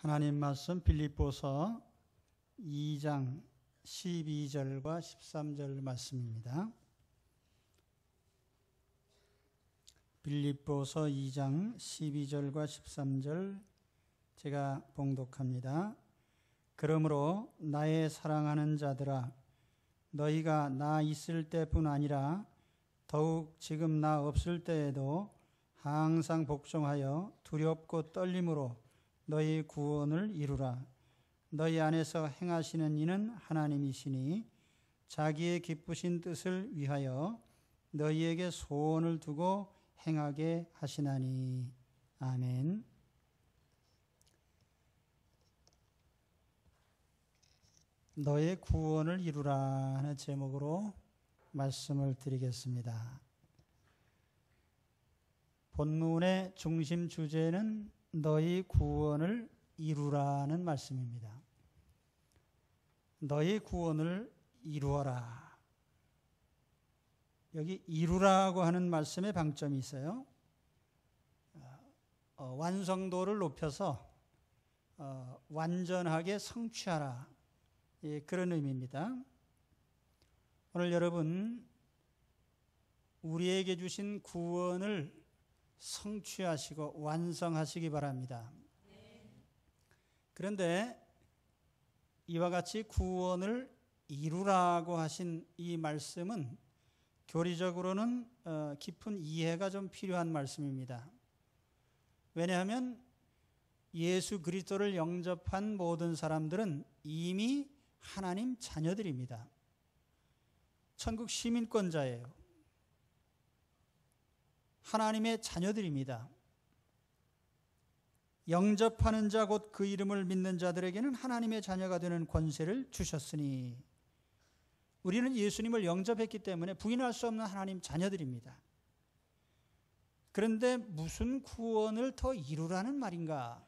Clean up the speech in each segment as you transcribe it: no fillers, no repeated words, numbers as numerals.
하나님 말씀 빌립보서 2장 12절과 13절 말씀입니다. 빌립보서 2장 12절과 13절 제가 봉독합니다. 그러므로 나의 사랑하는 자들아, 너희가 나 있을 때뿐 아니라 더욱 지금 나 없을 때에도 항상 복종하여 두렵고 떨림으로 너희 구원을 이루라. 너희 안에서 행하시는 이는 하나님이시니 자기의 기쁘신 뜻을 위하여 너희에게 소원을 두고 행하게 하시나니. 아멘. 너의 구원을 이루라 하는 제목으로 말씀을 드리겠습니다. 본문의 중심 주제는 너희 구원을 이루라는 말씀입니다. 너희 구원을 이루어라. 여기 이루라고 하는 말씀에 방점이 있어요. 완성도를 높여서 완전하게 성취하라. 예, 그런 의미입니다. 오늘 여러분, 우리에게 주신 구원을 성취하시고 완성하시기 바랍니다. 그런데 이와 같이 구원을 이루라고 하신 이 말씀은 교리적으로는 깊은 이해가 좀 필요한 말씀입니다. 왜냐하면 예수 그리스도를 영접한 모든 사람들은 이미 하나님 자녀들입니다. 천국 시민권자예요. 하나님의 자녀들입니다. 영접하는 자 곧 그 이름을 믿는 자들에게는 하나님의 자녀가 되는 권세를 주셨으니, 우리는 예수님을 영접했기 때문에 부인할 수 없는 하나님 자녀들입니다. 그런데 무슨 구원을 더 이루라는 말인가?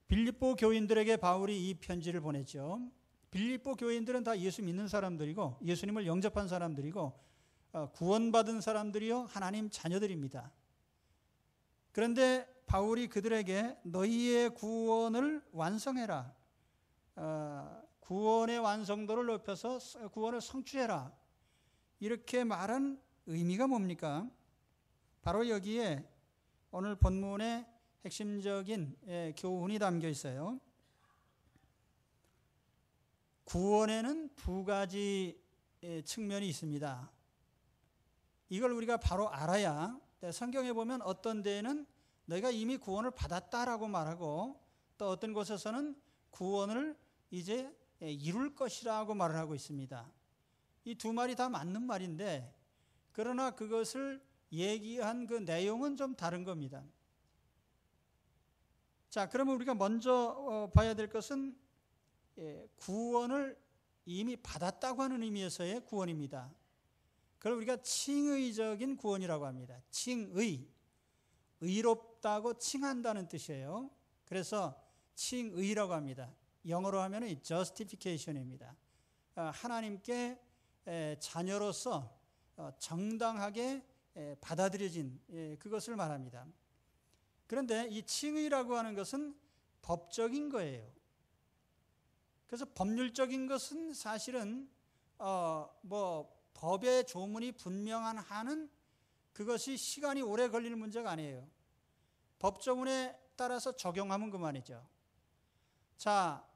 빌립보 교인들에게 바울이 이 편지를 보냈죠. 빌립보 교인들은 다 예수 믿는 사람들이고 예수님을 영접한 사람들이고 구원받은 사람들이요 하나님 자녀들입니다. 그런데 바울이 그들에게 너희의 구원을 완성해라, 구원의 완성도를 높여서 구원을 성취해라, 이렇게 말한 의미가 뭡니까? 바로 여기에 오늘 본문의 핵심적인 교훈이 담겨 있어요. 구원에는 두 가지 측면이 있습니다. 이걸 우리가 바로 알아야, 성경에 보면 어떤 데에는 너희가 이미 구원을 받았다라고 말하고, 또 어떤 곳에서는 구원을 이제 이룰 것이라고 말을 하고 있습니다. 이 두 말이 다 맞는 말인데, 그러나 그것을 얘기한 그 내용은 좀 다른 겁니다. 자, 그러면 우리가 먼저 봐야 될 것은 구원을 이미 받았다고 하는 의미에서의 구원입니다. 그걸 우리가 칭의적인 구원이라고 합니다. 칭의, 의롭다고 칭한다는 뜻이에요. 그래서 칭의라고 합니다. 영어로 하면 justification입니다. 하나님께 자녀로서 정당하게 받아들여진 그것을 말합니다. 그런데 이 칭의라고 하는 것은 법적인 거예요. 그래서 법률적인 것은 사실은 법의 조문이 분명한 한은 그것이 시간이 오래 걸리는 문제가 아니에요. 법조문에 따라서 적용하면 그만이죠. 자,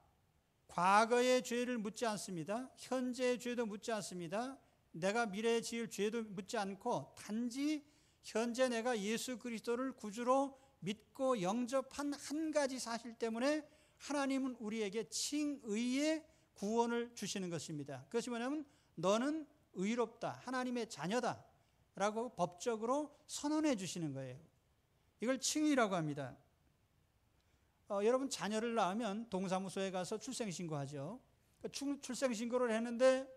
과거의 죄를 묻지 않습니다. 현재의 죄도 묻지 않습니다. 내가 미래에 지을 죄도 묻지 않고 단지 현재 내가 예수 그리스도를 구주로 믿고 영접한 한 가지 사실 때문에 하나님은 우리에게 칭의의 구원을 주시는 것입니다. 그것이 뭐냐면 너는 의롭다, 하나님의 자녀다 라고 법적으로 선언해 주시는 거예요. 이걸 칭의라고 합니다. 여러분, 자녀를 낳으면 동사무소에 가서 출생신고하죠. 출생신고를 했는데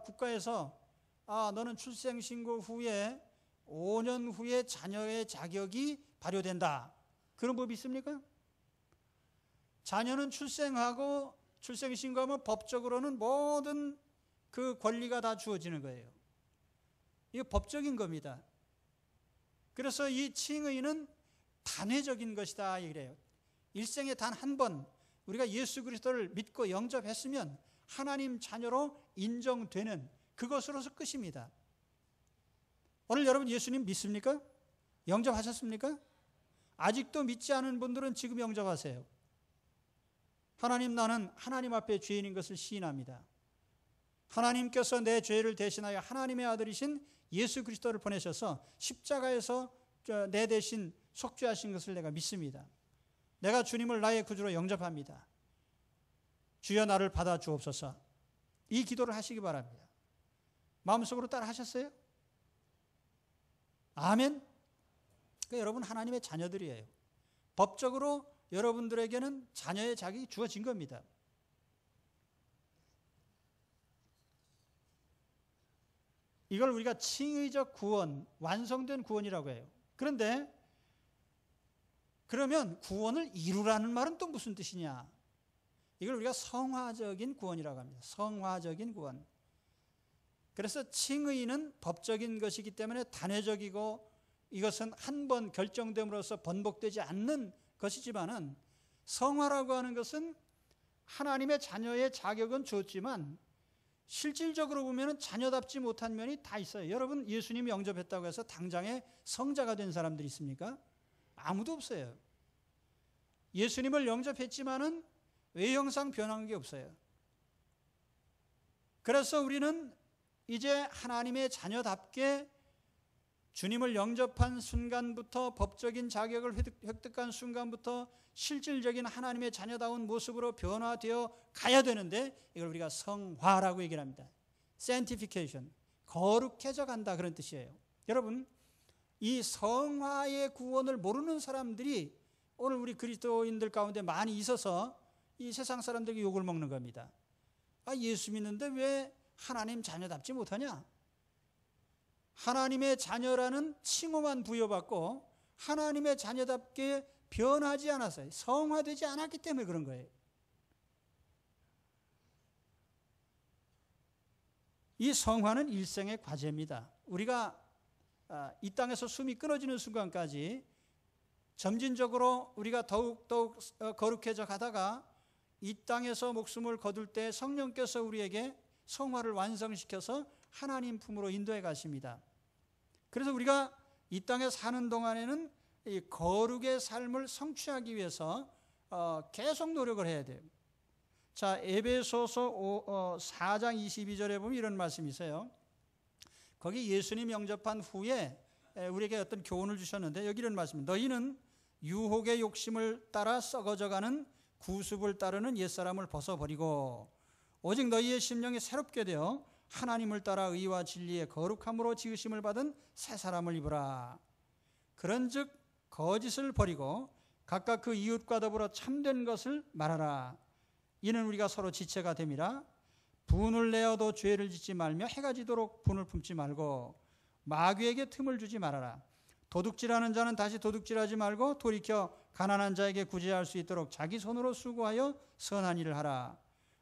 국가에서 너는 출생신고 후에 5년 후에 자녀의 자격이 발효된다, 그런 법이 있습니까? 자녀는 출생하고 출생신고하면 법적으로는 모든 그 권리가 다 주어지는 거예요. 이거 법적인 겁니다. 그래서 이 칭의는 단회적인 것이다 이래요. 일생에 단 한 번 우리가 예수 그리스도를 믿고 영접했으면 하나님 자녀로 인정되는 그것으로서 끝입니다. 오늘 여러분 예수님 믿습니까? 영접하셨습니까? 아직도 믿지 않은 분들은 지금 영접하세요. 하나님, 나는 하나님 앞에 죄인인 것을 시인합니다. 하나님께서 내 죄를 대신하여 하나님의 아들이신 예수 그리스도를 보내셔서 십자가에서 내 대신 속죄하신 것을 내가 믿습니다. 내가 주님을 나의 구주로 영접합니다. 주여 나를 받아 주옵소서. 이 기도를 하시기 바랍니다. 마음속으로 따라 하셨어요? 아멘. 그러니까 여러분 하나님의 자녀들이에요. 법적으로 여러분들에게는 자녀의 자격이 주어진 겁니다. 이걸 우리가 칭의적 구원, 완성된 구원이라고 해요. 그런데 그러면 구원을 이루라는 말은 또 무슨 뜻이냐? 이걸 우리가 성화적인 구원이라고 합니다. 성화적인 구원. 그래서 칭의는 법적인 것이기 때문에 단회적이고 이것은 한 번 결정됨으로써 번복되지 않는 것이지만은 성화라고 하는 것은 하나님의 자녀의 자격은 줬지만 실질적으로 보면 자녀답지 못한 면이 다 있어요. 여러분 예수님이 영접했다고 해서 당장에 성자가 된 사람들이 있습니까? 아무도 없어요. 예수님을 영접했지만은 외형상 변한 게 없어요. 그래서 우리는 이제 하나님의 자녀답게 주님을 영접한 순간부터 법적인 자격을 획득한 순간부터 실질적인 하나님의 자녀다운 모습으로 변화되어 가야 되는데 이걸 우리가 성화라고 얘기를 합니다. sanctification, 거룩해져 간다 그런 뜻이에요. 여러분 이 성화의 구원을 모르는 사람들이 오늘 우리 그리스도인들 가운데 많이 있어서 이 세상 사람들에게 욕을 먹는 겁니다. 아, 예수 믿는데 왜 하나님 자녀답지 못하냐? 하나님의 자녀라는 칭호만 부여받고 하나님의 자녀답게 변하지 않았어요. 성화되지 않았기 때문에 그런 거예요. 이 성화는 일생의 과제입니다. 우리가 이 땅에서 숨이 끊어지는 순간까지 점진적으로 우리가 더욱 거룩해져 가다가 이 땅에서 목숨을 거둘 때 성령께서 우리에게 성화를 완성시켜서 하나님 품으로 인도해 가십니다. 그래서 우리가 이 땅에 사는 동안에는 이 거룩의 삶을 성취하기 위해서 계속 노력을 해야 돼요. 자, 에베소서 4장 22절에 보면 이런 말씀이 있어요. 거기 예수님 영접한 후에 우리에게 어떤 교훈을 주셨는데 여기 이런 말씀입니다. 너희는 유혹의 욕심을 따라 썩어져가는 구습을 따르는 옛사람을 벗어버리고 오직 너희의 심령이 새롭게 되어 하나님을 따라 의와 진리의 거룩함으로 지으심을 받은 새 사람을 입으라. 그런즉 거짓을 버리고 각각 그 이웃과 더불어 참된 것을 말하라. 이는 우리가 서로 지체가 됨이라. 분을 내어도 죄를 짓지 말며 해가 지도록 분을 품지 말고 마귀에게 틈을 주지 말아라. 도둑질하는 자는 다시 도둑질하지 말고 돌이켜 가난한 자에게 구제할 수 있도록 자기 손으로 수고하여 선한 일을 하라.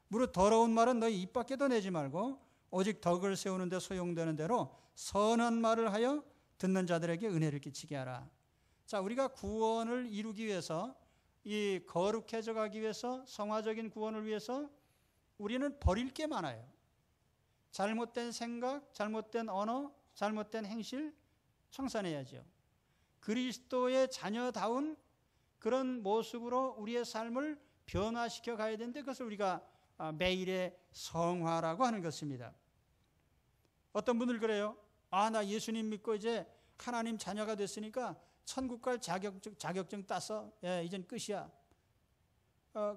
무릇 더러운 말은 너희 입 밖에도 내지 말고 오직 덕을 세우는 데 소용되는 대로 선한 말을 하여 듣는 자들에게 은혜를 끼치게 하라. 자, 우리가 구원을 이루기 위해서 이 거룩해져 가기 위해서 성화적인 구원을 위해서 우리는 버릴 게 많아요. 잘못된 생각, 잘못된 언어, 잘못된 행실 청산해야죠. 그리스도의 자녀다운 그런 모습으로 우리의 삶을 변화시켜 가야 되는데 그것을 우리가 매일의 성화라고 하는 것입니다. 어떤 분들 그래요. 아, 나 예수님 믿고 이제 하나님 자녀가 됐으니까 천국 갈 자격증 따서 이젠 끝이야.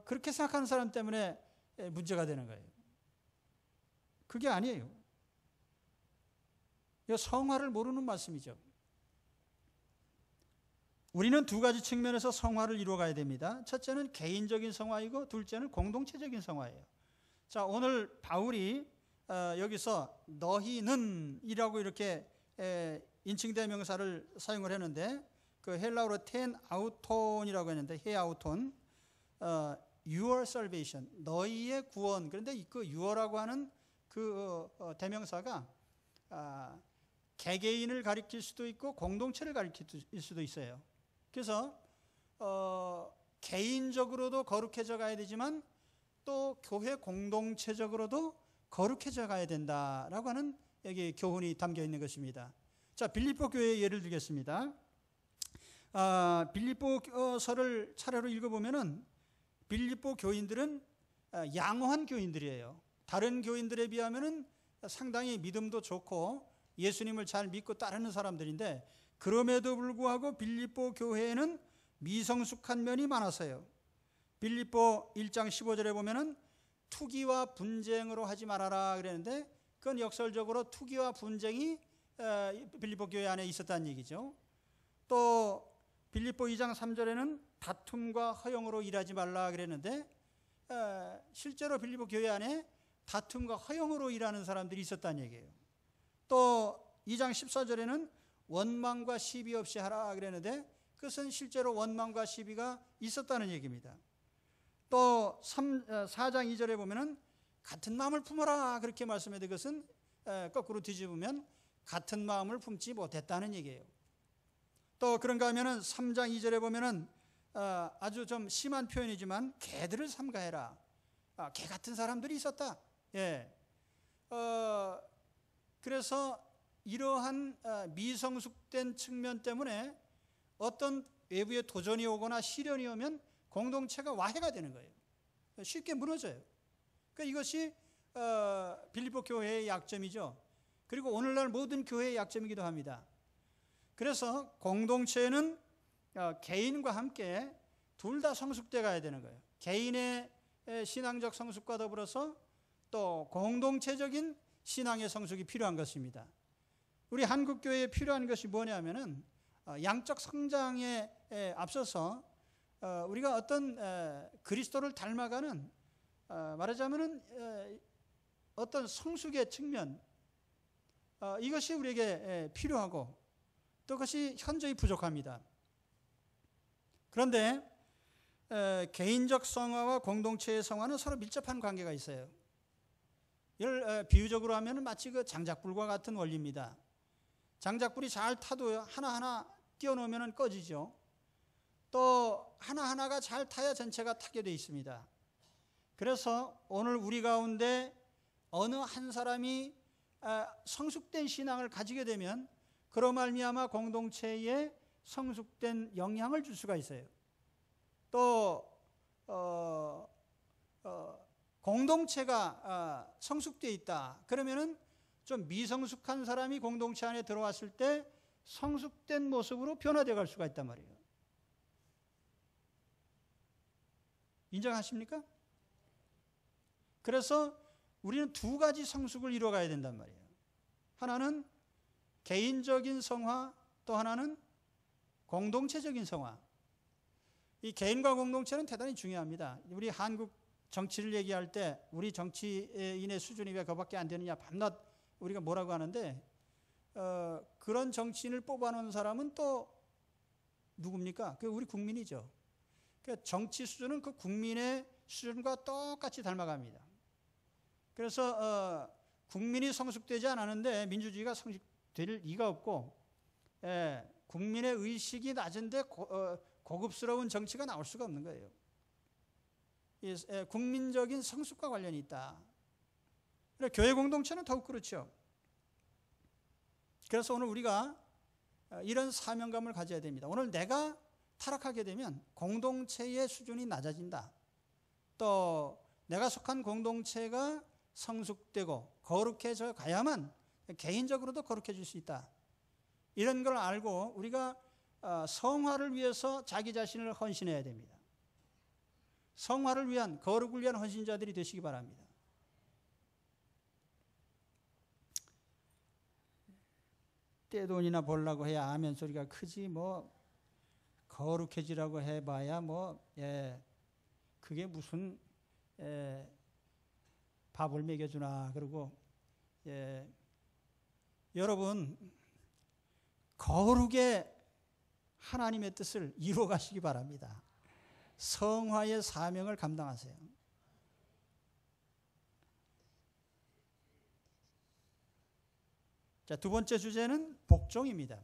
그렇게 생각하는 사람 때문에 문제가 되는 거예요. 그게 아니에요. 성화를 모르는 말씀이죠. 우리는 두 가지 측면에서 성화를 이루어가야 됩니다. 첫째는 개인적인 성화이고 둘째는 공동체적인 성화예요. 자, 오늘 바울이 여기서 너희는 이라고 이렇게 인칭대명사를 사용을 했는데 그 헬라어로 텐 아우톤이라고 했는데 헤아우톤 your salvation 너희의 구원. 그런데 그 you라고 하는 그 대명사가 개개인을 가리킬 수도 있고 공동체를 가리킬 수도 있어요. 그래서 개인적으로도 거룩해져 가야 되지만 또 교회 공동체적으로도 거룩해져 가야 된다라고 하는 여기 교훈이 담겨 있는 것입니다. 자, 빌립보 교회의 예를 들겠습니다. 빌립보서를 차례로 읽어보면은 빌립보 교인들은 양호한 교인들이에요. 다른 교인들에 비하면은 상당히 믿음도 좋고 예수님을 잘 믿고 따르는 사람들인데, 그럼에도 불구하고 빌립보 교회에는 미성숙한 면이 많아서요. 빌립보 1장 15절에 보면은 투기와 분쟁으로 하지 말아라 그랬는데, 그건 역설적으로 투기와 분쟁이 빌립보 교회 안에 있었다는 얘기죠. 또 빌립보 2장 3절에는 다툼과 허영으로 일하지 말라 그랬는데, 실제로 빌립보 교회 안에 다툼과 허영으로 일하는 사람들이 있었다는 얘기예요. 또 2장 14절에는 원망과 시비 없이 하라 그랬는데, 그것은 실제로 원망과 시비가 있었다는 얘기입니다. 또 4장 2절에 보면은 같은 마음을 품어라 그렇게 말씀해도 그것은 거꾸로 뒤집으면 같은 마음을 품지 못했다는 얘기예요. 또 그런가 하면은 3장 2절에 보면은 아주 좀 심한 표현이지만 개들을 삼가해라. 개 같은 사람들이 있었다. 예. 그래서 이러한 미성숙된 측면 때문에 어떤 외부의 도전이 오거나 시련이 오면 공동체가 와해가 되는 거예요. 쉽게 무너져요. 그러니까 이것이 빌립보 교회의 약점이죠. 그리고 오늘날 모든 교회의 약점이기도 합니다. 그래서 공동체는 개인과 함께 둘 다 성숙돼 가야 되는 거예요. 개인의 신앙적 성숙과 더불어서 또 공동체적인 신앙의 성숙이 필요한 것입니다. 우리 한국교회에 필요한 것이 뭐냐면은 양적 성장에 앞서서 우리가 어떤 그리스도를 닮아가는 말하자면은 어떤 성숙의 측면, 이것이 우리에게 필요하고 또 그것이 현저히 부족합니다. 그런데 개인적 성화와 공동체의 성화는 서로 밀접한 관계가 있어요. 이를 비유적으로 하면 마치 그 장작불과 같은 원리입니다. 장작불이 잘 타도 하나하나 띄워놓으면 꺼지죠. 또 하나하나가 잘 타야 전체가 타게 되어 있습니다. 그래서 오늘 우리 가운데 어느 한 사람이 성숙된 신앙을 가지게 되면 그로 말미암아 공동체에 성숙된 영향을 줄 수가 있어요. 또 공동체가 성숙되어 있다 그러면은 좀 미성숙한 사람이 공동체 안에 들어왔을 때 성숙된 모습으로 변화되어 갈 수가 있단 말이에요. 인정하십니까? 그래서 우리는 두 가지 성숙을 이루어가야 된단 말이에요. 하나는 개인적인 성화, 또 하나는 공동체적인 성화. 이 개인과 공동체는 대단히 중요합니다. 우리 한국 정치를 얘기할 때 우리 정치인의 수준이 왜 그거밖에 안 되느냐 밤낮 우리가 뭐라고 하는데, 그런 정치인을 뽑아놓은 사람은 또 누굽니까? 그 우리 국민이죠. 그러니까 정치 수준은 그 국민의 수준과 똑같이 닮아갑니다. 그래서 국민이 성숙되지 않았는데 민주주의가 성숙될 리가 없고, 국민의 의식이 낮은데 고급스러운 정치가 나올 수가 없는 거예요. 국민적인 성숙과 관련이 있다. 교회 공동체는 더욱 그렇죠. 그래서 오늘 우리가 이런 사명감을 가져야 됩니다. 오늘 내가 타락하게 되면 공동체의 수준이 낮아진다. 또 내가 속한 공동체가 성숙되고 거룩해져 가야만 개인적으로도 거룩해질 수 있다. 이런 걸 알고 우리가 성화를 위해서 자기 자신을 헌신해야 됩니다. 성화를 위한, 거룩을 위한 헌신자들이 되시기 바랍니다. 떼돈이나 벌라고 해야 아멘 소리가 크지 뭐 거룩해지라고 해봐야 그게 무슨 밥을 먹여주나. 그리고 여러분 거룩의 하나님의 뜻을 이루어 가시기 바랍니다. 성화의 사명을 감당하세요. 자, 두 번째 주제는 복종입니다.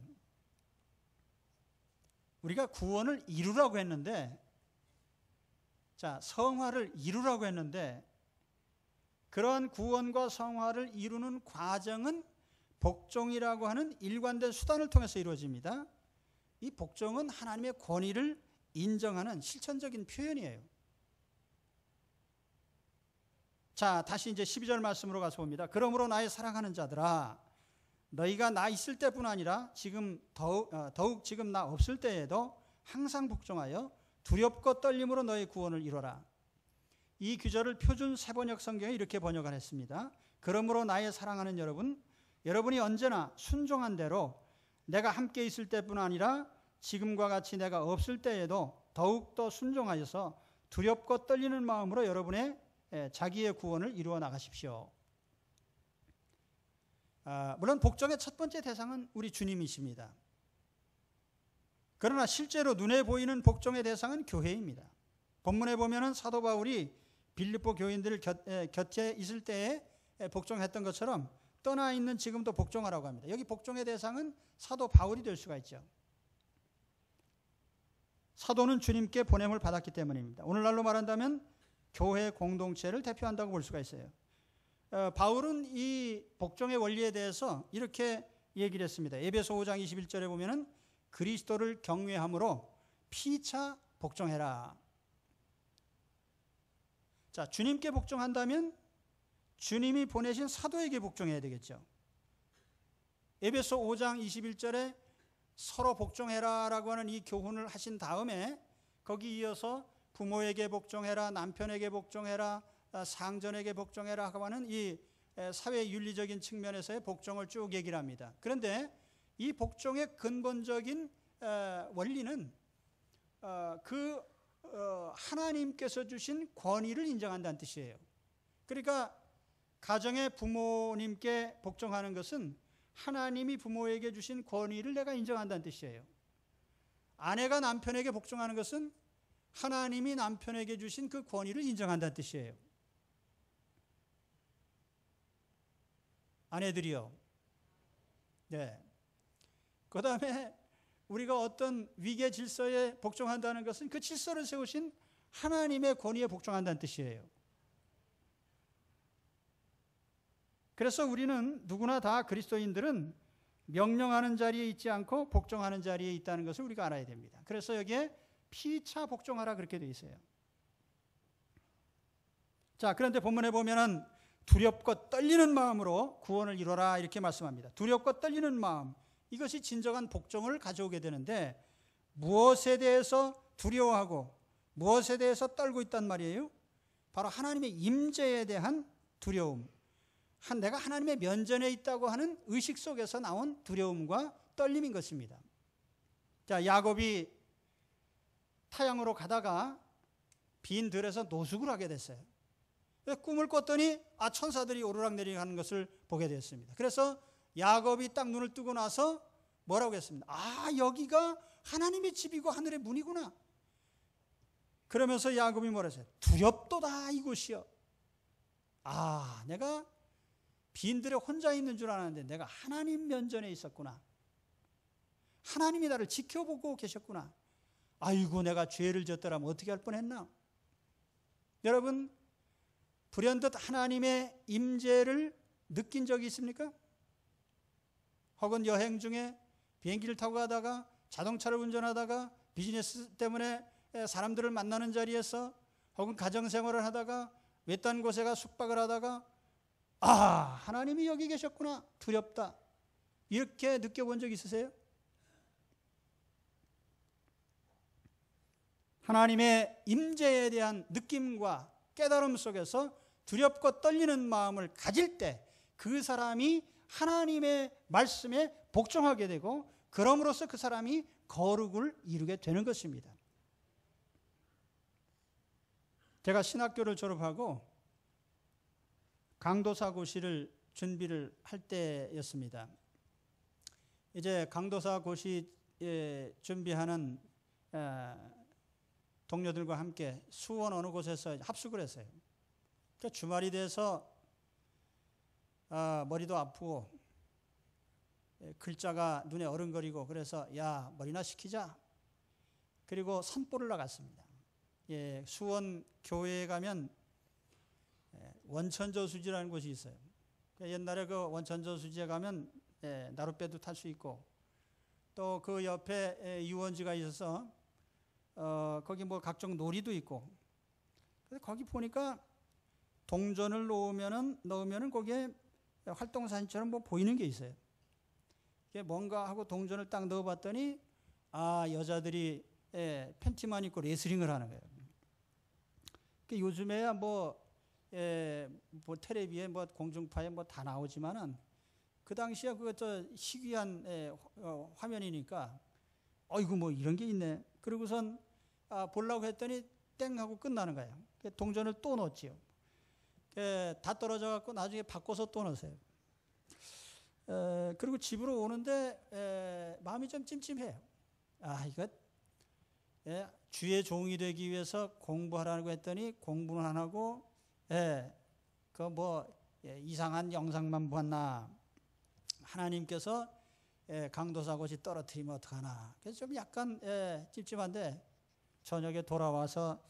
우리가 구원을 이루라고 했는데, 자, 성화를 이루라고 했는데, 그러한 구원과 성화를 이루는 과정은 복종이라고 하는 일관된 수단을 통해서 이루어집니다. 이 복종은 하나님의 권위를 인정하는 실천적인 표현이에요. 자, 다시 이제 12절 말씀으로 가서 봅니다. 그러므로 나의 사랑하는 자들아, 너희가 나 있을 때뿐 아니라 지금 더욱 지금 나 없을 때에도 항상 복종하여 두렵고 떨림으로 너의 구원을 이루라. 이 구절을 표준 세번역 성경에 이렇게 번역을 했습니다. 그러므로 나의 사랑하는 여러분, 여러분이 언제나 순종한 대로 내가 함께 있을 때뿐 아니라 지금과 같이 내가 없을 때에도 더욱더 순종하여서 두렵고 떨리는 마음으로 여러분의 자기의 구원을 이루어 나가십시오. 물론 복종의 첫 번째 대상은 우리 주님이십니다. 그러나 실제로 눈에 보이는 복종의 대상은 교회입니다. 본문에 보면은 사도 바울이 빌립보 교인들 곁에 있을 때에 복종했던 것처럼 떠나 있는 지금도 복종하라고 합니다. 여기 복종의 대상은 사도 바울이 될 수가 있죠. 사도는 주님께 보냄을 받았기 때문입니다. 오늘날로 말한다면 교회 공동체를 대표한다고 볼 수가 있어요. 바울은 이 복종의 원리에 대해서 이렇게 얘기를 했습니다. 에베소 5장 21절에 보면은 그리스도를 경외함으로 피차 복종해라. 자, 주님께 복종한다면 주님이 보내신 사도에게 복종해야 되겠죠. 에베소 5장 21절에 서로 복종해라라고 하는 이 교훈을 하신 다음에 거기 이어서 부모에게 복종해라, 남편에게 복종해라, 상전에게 복종해라 하고 하는 이 사회 윤리적인 측면에서의 복종을 쭉 얘기를 합니다. 그런데 이 복종의 근본적인 원리는 하나님께서 주신 권위를 인정한다는 뜻이에요. 그러니까 가정의 부모님께 복종하는 것은 하나님이 부모에게 주신 권위를 내가 인정한다는 뜻이에요. 아내가 남편에게 복종하는 것은 하나님이 남편에게 주신 그 권위를 인정한다는 뜻이에요. 아내들이요. 네. 그 다음에 우리가 어떤 위계 질서에 복종한다는 것은 그 질서를 세우신 하나님의 권위에 복종한다는 뜻이에요. 그래서 우리는 누구나 다 그리스도인들은 명령하는 자리에 있지 않고 복종하는 자리에 있다는 것을 우리가 알아야 됩니다. 그래서 여기에 피차 복종하라 그렇게 되어 있어요. 자, 그런데 본문에 보면은 두렵고 떨리는 마음으로 구원을 이루라 이렇게 말씀합니다. 두렵고 떨리는 마음, 이것이 진정한 복종을 가져오게 되는데 무엇에 대해서 두려워하고 무엇에 대해서 떨고 있단 말이에요? 바로 하나님의 임재에 대한 두려움, 내가 하나님의 면전에 있다고 하는 의식 속에서 나온 두려움과 떨림인 것입니다. 자, 야곱이 타향으로 가다가 빈 들에서 노숙을 하게 됐어요. 꿈을 꿨더니 천사들이 오르락내리락 하는 것을 보게 되었습니다. 그래서 야곱이 딱 눈을 뜨고 나서 뭐라고 했습니다. 여기가 하나님의 집이고 하늘의 문이구나. 그러면서 야곱이 뭐라 했어요? 두렵도다 이곳이여. 내가 빈들에 혼자 있는 줄 알았는데 내가 하나님 면전에 있었구나. 하나님이 나를 지켜보고 계셨구나. 아이고, 내가 죄를 졌더라면 어떻게 할 뻔했나. 여러분, 불현듯 하나님의 임재를 느낀 적이 있습니까? 혹은 여행 중에 비행기를 타고 가다가 자동차를 운전하다가 비즈니스 때문에 사람들을 만나는 자리에서 혹은 가정생활을 하다가 외딴 곳에 가 숙박을 하다가 하나님이 여기 계셨구나, 두렵다, 이렇게 느껴본 적 있으세요? 하나님의 임재에 대한 느낌과 깨달음 속에서 두렵고 떨리는 마음을 가질 때 그 사람이 하나님의 말씀에 복종하게 되고 그럼으로써 그 사람이 거룩을 이루게 되는 것입니다. 제가 신학교를 졸업하고 강도사 고시를 준비를 할 때였습니다. 이제 강도사 고시 준비하는 동료들과 함께 수원 어느 곳에서 합숙을 했어요. 그러니까 주말이 돼서 머리도 아프고 글자가 눈에 어른거리고 그래서 야, 머리나 식히자. 그리고 산보를 나갔습니다. 예, 수원 교회에 가면 원천저수지라는 곳이 있어요. 옛날에 그 원천저수지에 가면 나룻배도 탈 수 있고, 또 그 옆에 유원지가 있어서 거기 뭐 각종 놀이도 있고, 그래서 거기 보니까 동전을 넣으면은 거기에 활동사진처럼 뭐 보이는 게 있어요. 이게 뭔가 하고 동전을 딱 넣어봤더니 여자들이 팬티만 입고 레슬링을 하는 거예요. 요즘에야 뭐 텔레비에 뭐 공중파에 뭐 다 나오지만은 그 당시에 그저 희귀한 화면이니까 이거 뭐 이런 게 있네. 그러고선 보려고 했더니 땡 하고 끝나는 거예요. 동전을 또 넣었지요. 다 떨어져 갖고 나중에 바꿔서 또 넣으세요. 그리고 집으로 오는데 마음이 좀 찜찜해요. 이거 주의 종이 되기 위해서 공부하라고 했더니 공부는 안 하고 그 뭐 이상한 영상만 봤나. 하나님께서 강도사고시 떨어뜨리면 어떡하나. 그래서 좀 약간 찝찝한데 저녁에 돌아와서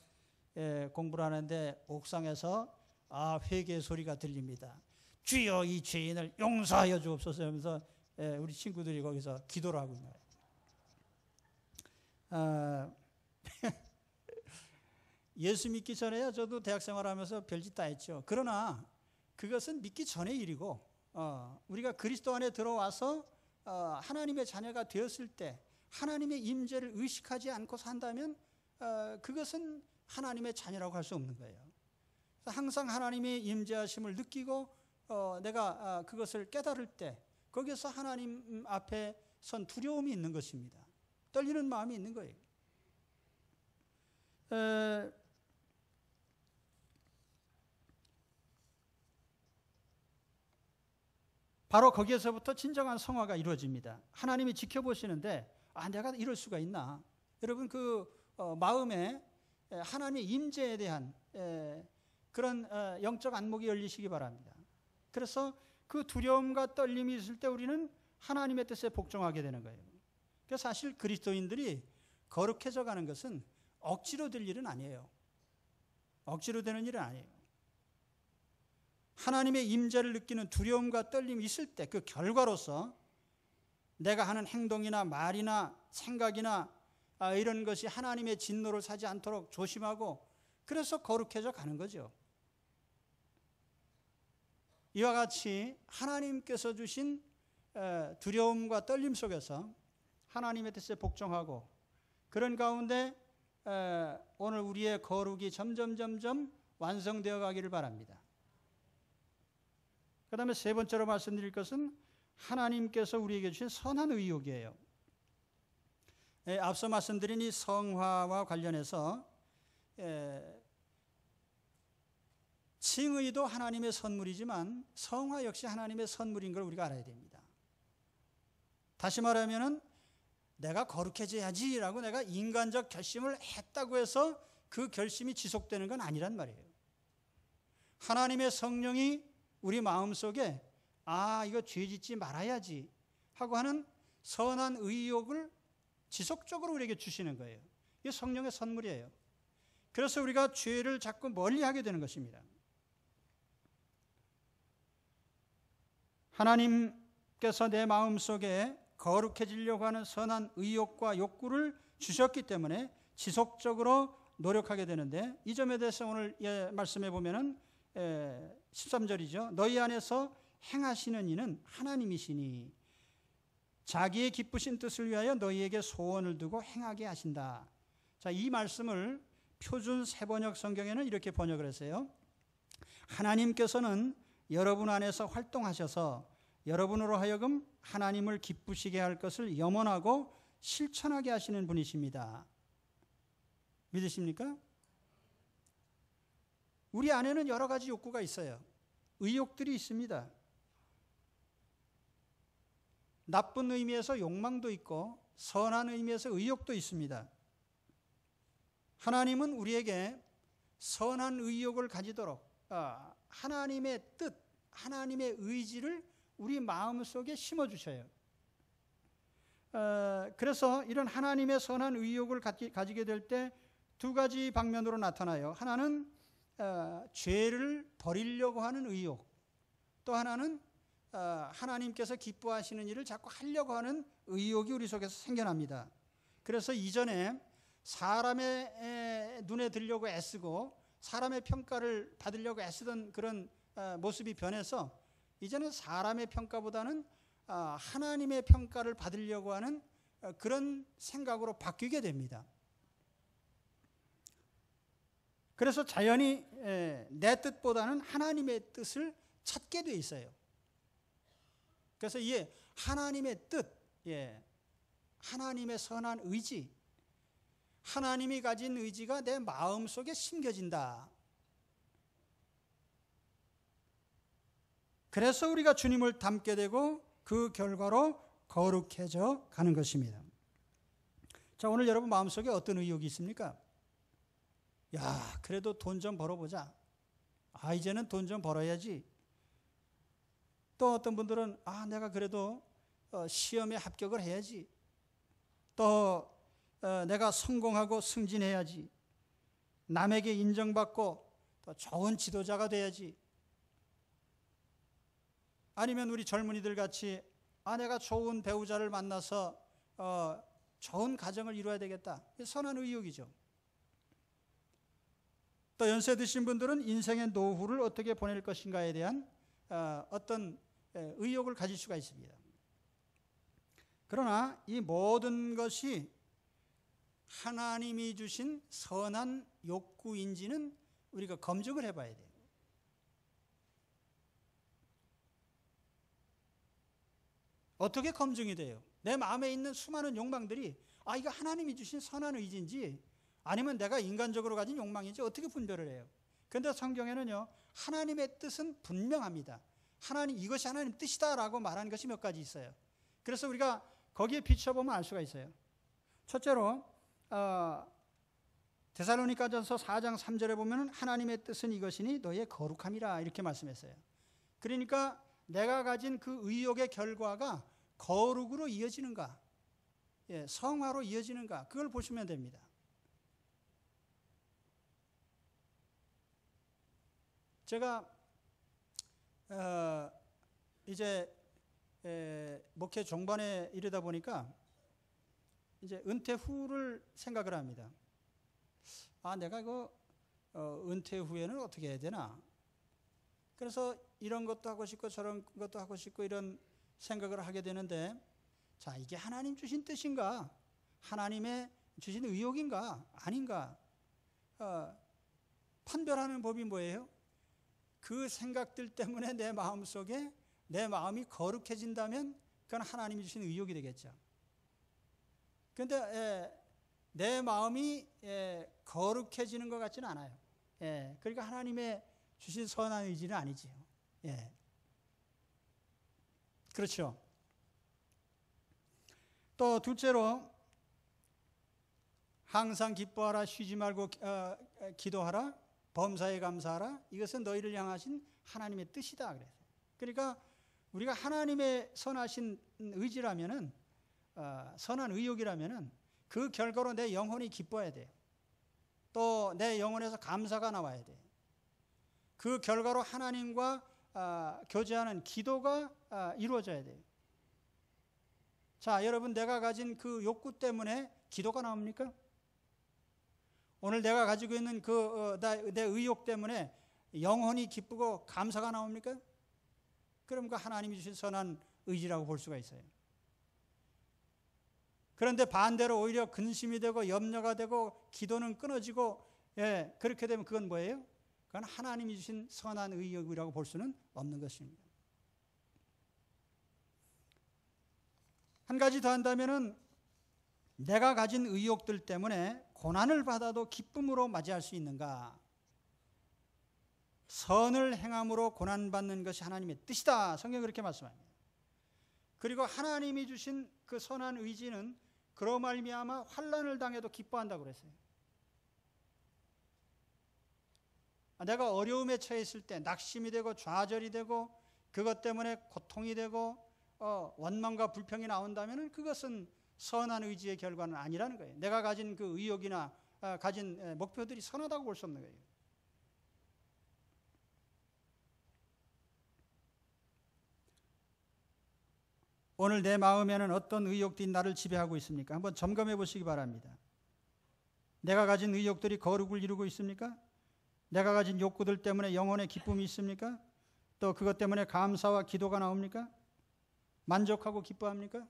공부를 하는데 옥상에서 회개 소리가 들립니다. 주여 이 죄인을 용서하여 주옵소서 하면서 우리 친구들이 거기서 기도를 하고 있는 거예요. 예수 믿기 전에야 저도 대학 생활하면서 별짓 다 했죠. 그러나 그것은 믿기 전의 일이고 우리가 그리스도 안에 들어와서 하나님의 자녀가 되었을 때 하나님의 임재를 의식하지 않고 산다면 그것은 하나님의 자녀라고 할 수 없는 거예요. 항상 하나님의 임재하심을 느끼고 내가 그것을 깨달을 때 거기서 하나님 앞에 선 두려움이 있는 것입니다. 떨리는 마음이 있는 거예요. 바로 거기에서부터 진정한 성화가 이루어집니다. 하나님이 지켜보시는데 내가 이럴 수가 있나. 여러분 그 마음에 하나님의 임재에 대한 그런 영적 안목이 열리시기 바랍니다. 그래서 그 두려움과 떨림이 있을 때 우리는 하나님의 뜻에 복종하게 되는 거예요. 그래서 사실 그리스도인들이 거룩해져 가는 것은 억지로 될 일은 아니에요. 억지로 되는 일은 아니에요. 하나님의 임재를 느끼는 두려움과 떨림이 있을 때 그 결과로서 내가 하는 행동이나 말이나 생각이나 이런 것이 하나님의 진노를 사지 않도록 조심하고 그래서 거룩해져 가는 거죠. 이와 같이 하나님께서 주신 두려움과 떨림 속에서 하나님의 뜻에 복종하고 그런 가운데 오늘 우리의 거룩이 점점 완성되어 가기를 바랍니다. 그 다음에 세 번째로 말씀드릴 것은 하나님께서 우리에게 주신 선한 의욕이에요. 앞서 말씀드린 이 성화와 관련해서 칭의도 하나님의 선물이지만 성화 역시 하나님의 선물인 걸 우리가 알아야 됩니다. 다시 말하면은 내가 거룩해져야지라고 내가 인간적 결심을 했다고 해서 그 결심이 지속되는 건 아니란 말이에요. 하나님의 성령이 우리 마음속에 이거 죄 짓지 말아야지 하고 하는 선한 의욕을 지속적으로 우리에게 주시는 거예요. 이게 성령의 선물이에요. 그래서 우리가 죄를 자꾸 멀리하게 되는 것입니다. 하나님께서 내 마음속에 거룩해지려고 하는 선한 의욕과 욕구를 주셨기 때문에 지속적으로 노력하게 되는데 이 점에 대해서 오늘 말씀해 보면은 13절이죠. 너희 안에서 행하시는 이는 하나님이시니 자기의 기쁘신 뜻을 위하여 너희에게 소원을 두고 행하게 하신다. 자, 이 말씀을 표준 세번역 성경에는 이렇게 번역을 했어요. 하나님께서는 여러분 안에서 활동하셔서 여러분으로 하여금 하나님을 기쁘시게 할 것을 염원하고 실천하게 하시는 분이십니다. 믿으십니까? 우리 안에는 여러 가지 욕구가 있어요. 의욕들이 있습니다. 나쁜 의미에서 욕망도 있고 선한 의미에서 의욕도 있습니다. 하나님은 우리에게 선한 의욕을 가지도록 하나님의 뜻, 하나님의 의지를 우리 마음속에 심어주셔요. 그래서 이런 하나님의 선한 의욕을 가지게 될 때 두 가지 방면으로 나타나요. 하나는 죄를 버리려고 하는 의욕, 또 하나는 하나님께서 기뻐하시는 일을 자꾸 하려고 하는 의욕이 우리 속에서 생겨납니다. 그래서 이전에 사람의 눈에 들려고 애쓰고 사람의 평가를 받으려고 애쓰던 그런 모습이 변해서 이제는 사람의 평가보다는 하나님의 평가를 받으려고 하는 그런 생각으로 바뀌게 됩니다. 그래서 자연히 내 뜻보다는 하나님의 뜻을 찾게 돼 있어요. 그래서 이 하나님의 뜻, 하나님의 선한 의지, 하나님이 가진 의지가 내 마음속에 심겨진다. 그래서 우리가 주님을 닮게 되고 그 결과로 거룩해져 가는 것입니다. 자, 오늘 여러분 마음속에 어떤 의욕이 있습니까? 야, 그래도 돈 좀 벌어보자. 이제는 돈 좀 벌어야지. 또 어떤 분들은 내가 그래도 시험에 합격을 해야지. 또 내가 성공하고 승진해야지. 남에게 인정받고 또 좋은 지도자가 돼야지. 아니면 우리 젊은이들 같이 내가 좋은 배우자를 만나서 좋은 가정을 이루어야 되겠다. 선한 의욕이죠. 또 연세 드신 분들은 인생의 노후를 어떻게 보낼 것인가에 대한 어떤 의욕을 가질 수가 있습니다. 그러나 이 모든 것이 하나님이 주신 선한 욕구인지는 우리가 검증을 해봐야 돼요. 어떻게 검증이 돼요? 내 마음에 있는 수많은 욕망들이 이거 하나님이 주신 선한 의지인지 아니면 내가 인간적으로 가진 욕망인지 어떻게 분별을 해요? 그런데 성경에는요, 하나님의 뜻은 분명합니다. 이것이 하나님 뜻이다라고 말하는 것이 몇 가지 있어요. 그래서 우리가 거기에 비춰보면 알 수가 있어요. 첫째로 데살로니가전서 4장 3절에 보면 하나님의 뜻은 이것이니 너희의 거룩함이라 이렇게 말씀했어요. 그러니까 내가 가진 그 의욕의 결과가 거룩으로 이어지는가, 성화로 이어지는가, 그걸 보시면 됩니다. 제가 이제 목회 종반에 이르다 보니까 이제 은퇴 후를 생각을 합니다. 내가 이거 은퇴 후에는 어떻게 해야 되나? 그래서 이런 것도 하고 싶고 저런 것도 하고 싶고 이런 생각을 하게 되는데, 자, 이게 하나님 주신 뜻인가? 하나님의 주신 의욕인가? 아닌가? 판별하는 법이 뭐예요? 그 생각들 때문에 내 마음속에 내 마음이 거룩해진다면 그건 하나님이 주신 의욕이 되겠죠. 그런데 내 마음이 거룩해지는 것 같지는 않아요. 그러니까 하나님의 주신 선한 의지는 아니지요. 그렇죠. 또 둘째로 항상 기뻐하라, 쉬지 말고 기도하라, 범사에 감사하라. 이것은 너희를 향하신 하나님의 뜻이다 그랬어요. 그러니까 우리가 하나님의 선하신 의지라면은 선한 의욕이라면은 그 결과로 내 영혼이 기뻐해야 돼요. 또 내 영혼에서 감사가 나와야 돼요. 그 결과로 하나님과 교제하는 기도가 이루어져야 돼요. 자, 여러분, 내가 가진 그 욕구 때문에 기도가 나옵니까? 오늘 내가 가지고 있는 내 의욕 때문에 영혼이 기쁘고 감사가 나옵니까? 그럼 그 하나님이 주신 선한 의지라고 볼 수가 있어요. 그런데 반대로 오히려 근심이 되고 염려가 되고 기도는 끊어지고 그렇게 되면 그건 뭐예요? 그건 하나님이 주신 선한 의욕이라고 볼 수는 없는 것입니다. 한 가지 더 한다면은 내가 가진 의욕들 때문에 고난을 받아도 기쁨으로 맞이할 수 있는가? 선을 행함으로 고난받는 것이 하나님의 뜻이다. 성경이 그렇게 말씀합니다. 그리고 하나님이 주신 그 선한 의지는 그로 말미암아 환난을 당해도 기뻐한다고 그랬어요. 내가 어려움에 처해 있을 때 낙심이 되고 좌절이 되고 그것 때문에 고통이 되고 원망과 불평이 나온다면 그것은 선한 의지의 결과는 아니라는 거예요. 내가 가진 그 의욕이나 가진 목표들이 선하다고 볼 수 없는 거예요. 오늘 내 마음에는 어떤 의욕들이 나를 지배하고 있습니까? 한번 점검해 보시기 바랍니다. 내가 가진 의욕들이 거룩을 이루고 있습니까? 내가 가진 욕구들 때문에 영혼의 기쁨이 있습니까? 또 그것 때문에 감사와 기도가 나옵니까? 만족하고 기뻐합니까?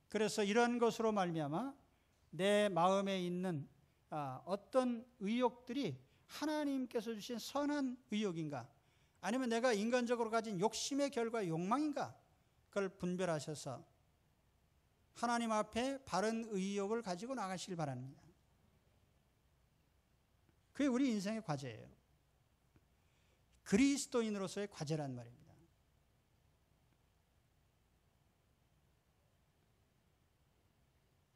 그래서 이런 것으로 말미암아 내 마음에 있는 어떤 의욕들이 하나님께서 주신 선한 의욕인가? 아니면 내가 인간적으로 가진 욕심의 결과 욕망인가? 그걸 분별하셔서 하나님 앞에 바른 의욕을 가지고 나가시길 바랍니다. 그게 우리 인생의 과제예요. 그리스도인으로서의 과제란 말입니다.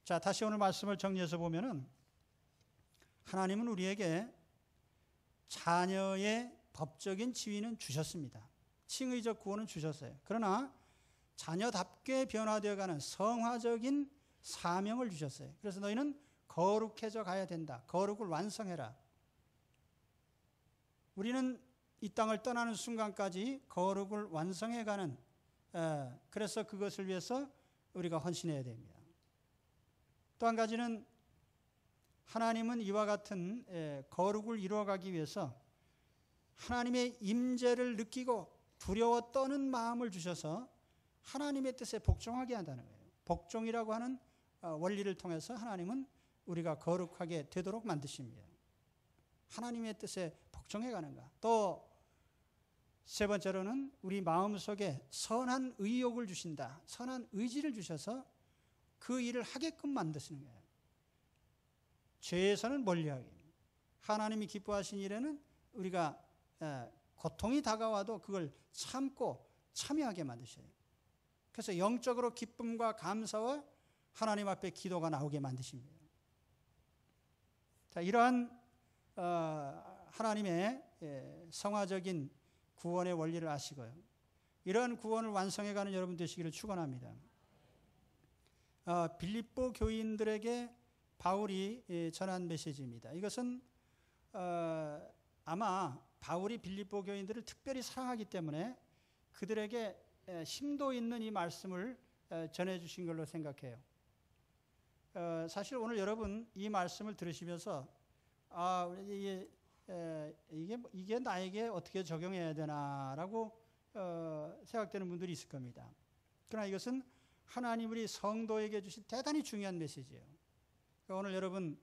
자, 다시 오늘 말씀을 정리해서 보면은 하나님은 우리에게 자녀의 법적인 지위는 주셨습니다. 칭의적 구원은 주셨어요. 그러나 자녀답게 변화되어가는 성화적인 사명을 주셨어요. 그래서 너희는 거룩해져 가야 된다. 거룩을 완성해라. 우리는 이 땅을 떠나는 순간까지 거룩을 완성해가는, 그래서 그것을 위해서 우리가 헌신해야 됩니다. 또 한 가지는 하나님은 이와 같은 거룩을 이루어가기 위해서 하나님의 임재를 느끼고 두려워 떠는 마음을 주셔서 하나님의 뜻에 복종하게 한다는 거예요. 복종이라고 하는 원리를 통해서 하나님은 우리가 거룩하게 되도록 만드십니다. 하나님의 뜻에 복종해 가는가. 또 세 번째로는 우리 마음속에 선한 의욕을 주신다. 선한 의지를 주셔서 그 일을 하게끔 만드시는 거예요. 죄에서는 멀리하기. 하나님이 기뻐하신 일에는 우리가 고통이 다가와도 그걸 참고 참여하게 만드셔요. 그래서 영적으로 기쁨과 감사와 하나님 앞에 기도가 나오게 만드십니다. 자, 이러한 하나님의 성화적인 구원의 원리를 아시고요. 이러한 구원을 완성해가는 여러분 되시기를 축원합니다. 빌립보 교인들에게 바울이 전한 메시지입니다. 이것은 아마 바울이 빌립보 교인들을 특별히 사랑하기 때문에 그들에게 심도 있는 이 말씀을 전해주신 걸로 생각해요. 사실 오늘 여러분 이 말씀을 들으시면서 이게 나에게 어떻게 적용해야 되나라고 생각되는 분들이 있을 겁니다. 그러나 이것은 하나님 우리 성도에게 주신 대단히 중요한 메시지예요. 그러니까 오늘 여러분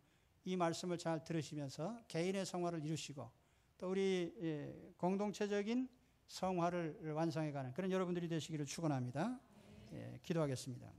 이 말씀을 잘 들으시면서 개인의 성화를 이루시고 또 우리 공동체적인 성화를 완성해가는 그런 여러분들이 되시기를 축원합니다. 기도하겠습니다.